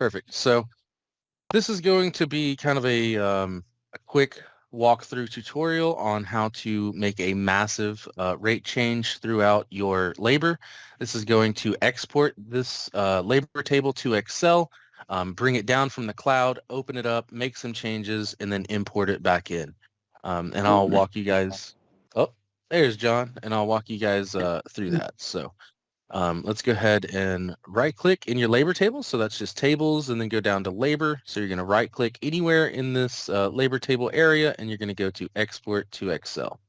Perfect. So this is going to be kind of a quick walkthrough tutorial on how to make a massive rate change throughout your labor. This is going to export this labor table to Excel, bring it down from the cloud, open it up, make some changes, and then import it back in. And I'll walk you guys. Oh, there's John, and I'll walk you guys through that. So let's go ahead and right click in your labor table. So that's just tables and then go down to labor. So you're going to right click anywhere in this labor table area and you're going to go to export to Excel.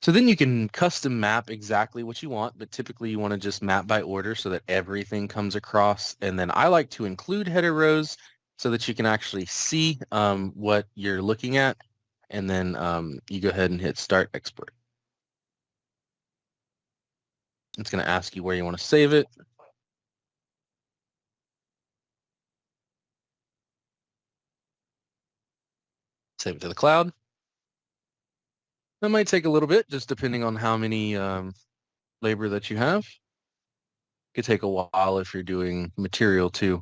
So then you can custom map exactly what you want, but typically you want to just map by order so that everything comes across. And then I like to include header rows so that you can actually see what you're looking at. And then you go ahead and hit start export. It's going to ask you where you want to save it. Save it to the cloud. That might take a little bit, just depending on how many labor that you have. It could take a while if you're doing material too,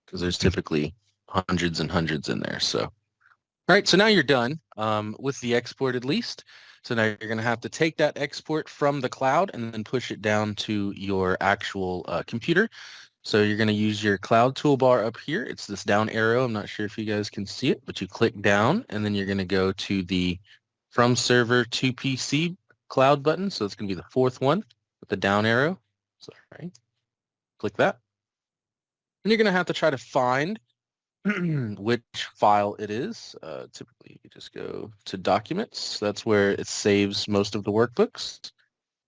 because there's typically hundreds and hundreds in there. So, all right, so now you're done with the export at least. So now you're going to have to take that export from the cloud and then push it down to your actual computer. So you're going to use your cloud toolbar up here. It's this down arrow. I'm not sure if you guys can see it, but you click down and then you're going to go to the from server to PC cloud button. So it's going to be the fourth one with the down arrow. So, right, click that. And you're going to have to try to find which file it is. Typically, you just go to documents. That's where it saves most of the workbooks.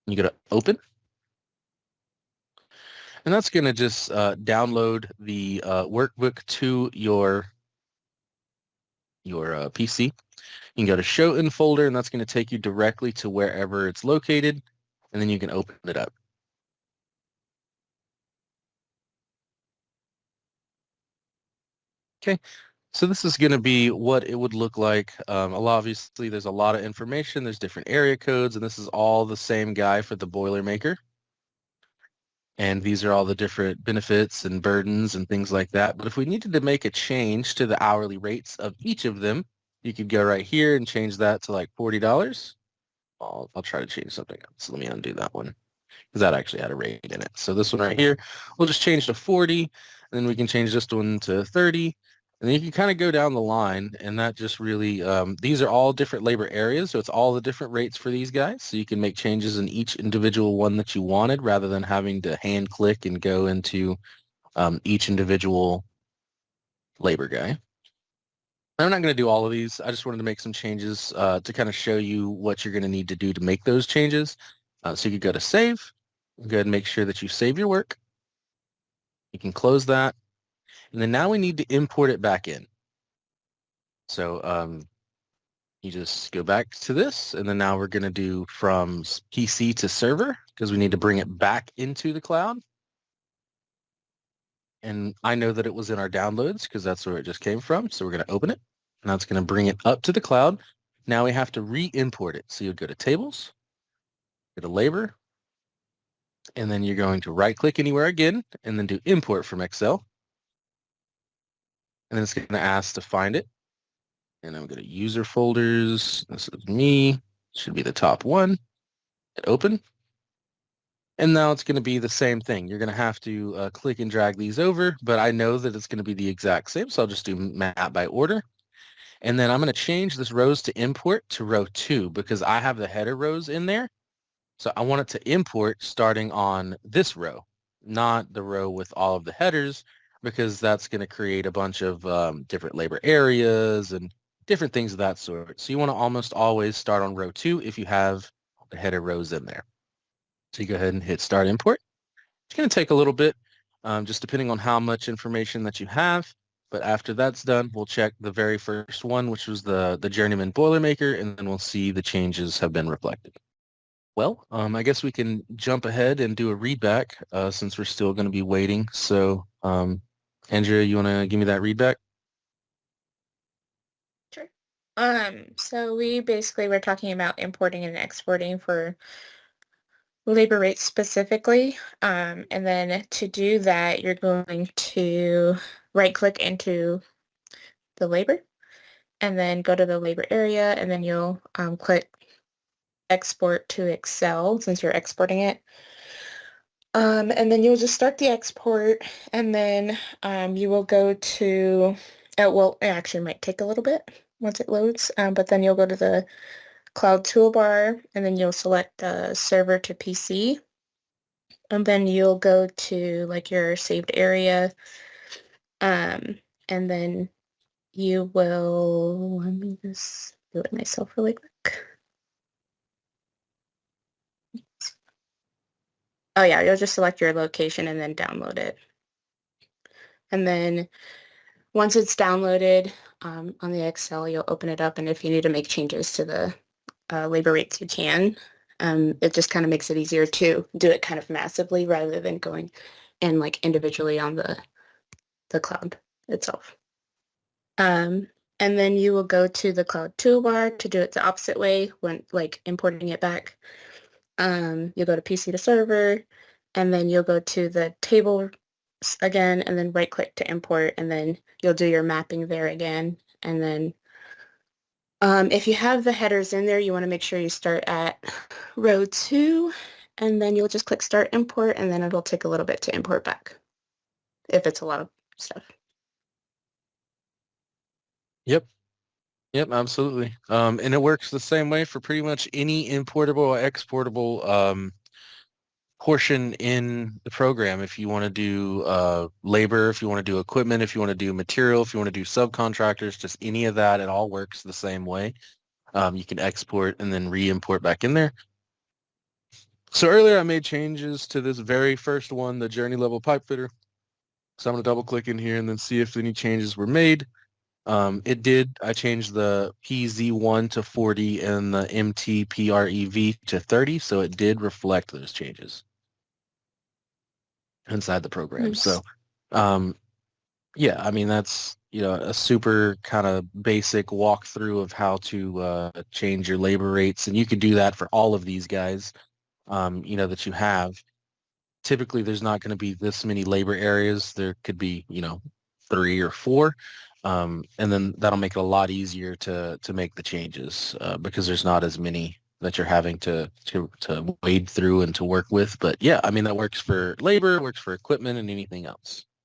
You go to open. And that's going to just download the workbook to your PC. You can go to show in folder, and that's going to take you directly to wherever it's located, and then you can open it up. Okay, so this is going to be what it would look like. Obviously, there's a lot of information. There's different area codes, and this is all the same guy for the Boilermaker. And these are all the different benefits and burdens and things like that. But if we needed to make a change to the hourly rates of each of them, you could go right here and change that to like $40. I'll try to change something else. So let me undo that one because that actually had a rate in it. So this one right here, we'll just change to 40, and then we can change this one to 30. And then you can kind of go down the line, and that just really, these are all different labor areas, so it's all the different rates for these guys. So you can make changes in each individual one that you wanted rather than having to hand click and go into each individual labor guy. I'm not going to do all of these. I just wanted to make some changes to kind of show you what you're going to need to do to make those changes. So you could go to save, go ahead and make sure that you save your work. You can close that. And then now we need to import it back in. So you just go back to this, and then now we're going to do from PC to server because we need to bring it back into the cloud. And I know that it was in our downloads because that's where it just came from. So we're going to open it. Now it's going to bring it up to the cloud. Now we have to re-import it. So you'll go to tables, go to labor, and then you're going to right click anywhere again, and then do import from Excel. And then it's going to ask to find it. And I'm going to user folders. This is me. Should be the top one. Hit open. And now it's going to be the same thing. You're going to have to click and drag these over, but I know that it's going to be the exact same. So I'll just do map by order. And then I'm going to change this rows to import to row 2 because I have the header rows in there. So I want it to import starting on this row, not the row with all of the headers, because that's going to create a bunch of different labor areas and different things of that sort. So you want to almost always start on row 2 if you have the header rows in there. So you go ahead and hit start import. It's going to take a little bit, just depending on how much information that you have. But after that's done, we'll check the very first one, which was the Journeyman Boilermaker, and then we'll see the changes have been reflected. Well, I guess we can jump ahead and do a readback since we're still going to be waiting. So, Andrea, you want to give me that readback? Sure. So we basically were talking about importing and exporting for labor rates specifically. And then to do that, you're going to right click into the labor and then go to the labor area, and then you'll click export to Excel since you're exporting it. And then you'll just start the export, and then you will go to, well, it actually might take a little bit once it loads, but then you'll go to the cloud toolbar, and then you'll select server to PC, and then you'll go to like your saved area, and then you will, let me just do it myself really quick. Oh yeah, you'll just select your location and then download it. And then once it's downloaded on the Excel, you'll open it up, and if you need to make changes to the labor rates, you can. It just kind of makes it easier to do it kind of massively rather than going in like individually on the cloud itself. And then you will go to the cloud toolbar to do it the opposite way when like importing it back. You'll go to PC to server, and then you'll go to the table again, and then right click to import, and then you'll do your mapping there again. And then if you have the headers in there, you want to make sure you start at row 2, and then you'll just click start import, and then it'll take a little bit to import back if it's a lot of stuff. Yep. Yep, absolutely. And it works the same way for pretty much any importable or exportable portion in the program. If you want to do labor, if you want to do equipment, if you want to do material, if you want to do subcontractors, just any of that, it all works the same way. You can export and then re-import back in there. So earlier I made changes to this very first one, the journey level pipe fitter. So I'm going to double click in here and then see if any changes were made. It did. I changed the PZ1 to 40 and the MTPREV to 30, so it did reflect those changes inside the program. Nice. So, yeah, I mean, that's, a super kind of basic walkthrough of how to change your labor rates. And you could do that for all of these guys, that you have. Typically, there's not going to be this many labor areas. There could be, 3 or 4. And then that'll make it a lot easier to make the changes because there's not as many that you're having to wade through and to work with. But yeah, I mean, that works for labor, works for equipment and anything else.